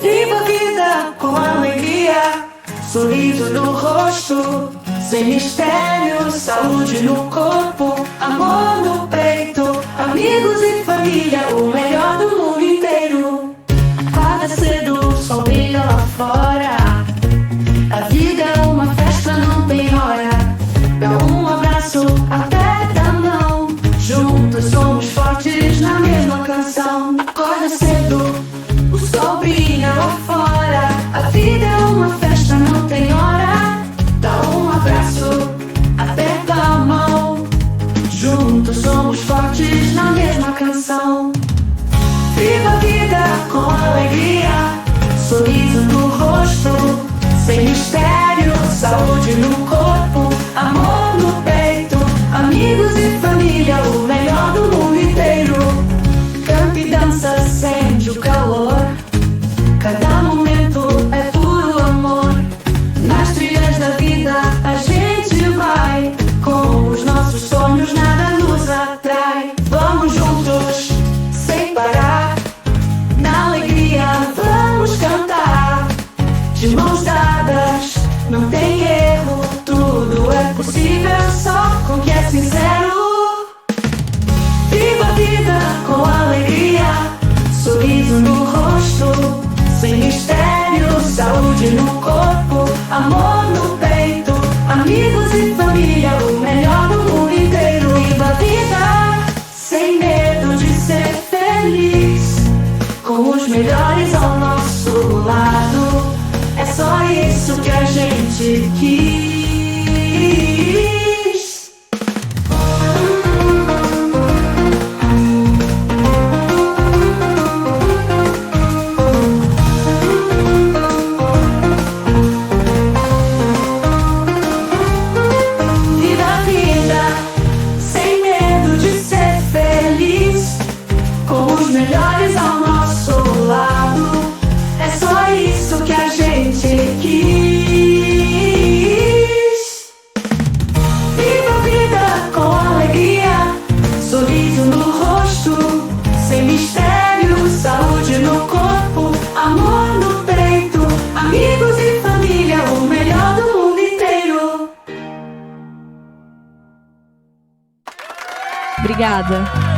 Viva a vida com alegria, sorriso no rosto, sem mistério, saúde no corpo, amor no peito, amigos e família, o melhor do mundo inteiro. Acorda cedo, o sol brilha lá fora, a vida é uma festa, não tem hora. Dá um abraço, aperta a mão, juntos somos fortes na mesma canção. Acorda cedo, o sol brilha lá fora, a vida é uma festa, não tem hora. Dá um abraço, aperta a mão, juntos somos fortes na mesma canção. Viva a vida com alegria, sorriso no rosto, sem mistério, saúde no corpo, amor no peito, amigos e família, o melhor do mundo inteiro. Canta e dança, sente o calor, cada momento é puro amor. Nas trilhas da vida a gente vai, com os nossos sonhos nada nos atrai. Vamos juntos, sem parar, na alegria vamos cantar, de mãos dadas, não tem erro, tudo é possível só com quem é sincero. Viva a vida com alegria, sorriso no rosto, sem mistério, saúde no corpo, amor no peito, amigos e família, o melhor do mundo inteiro. Viva a vida sem medo de ser feliz, com os melhores ao nosso lado. É só isso que a gente quis. Viva a vida sem medo de ser feliz, com os melhores ao nosso lado. É só isso que a gente quis. Viva a vida com alegria, sorriso no rosto, sem mistério, saúde no corpo, amor no peito, amigos e família, o melhor do mundo inteiro. Obrigada.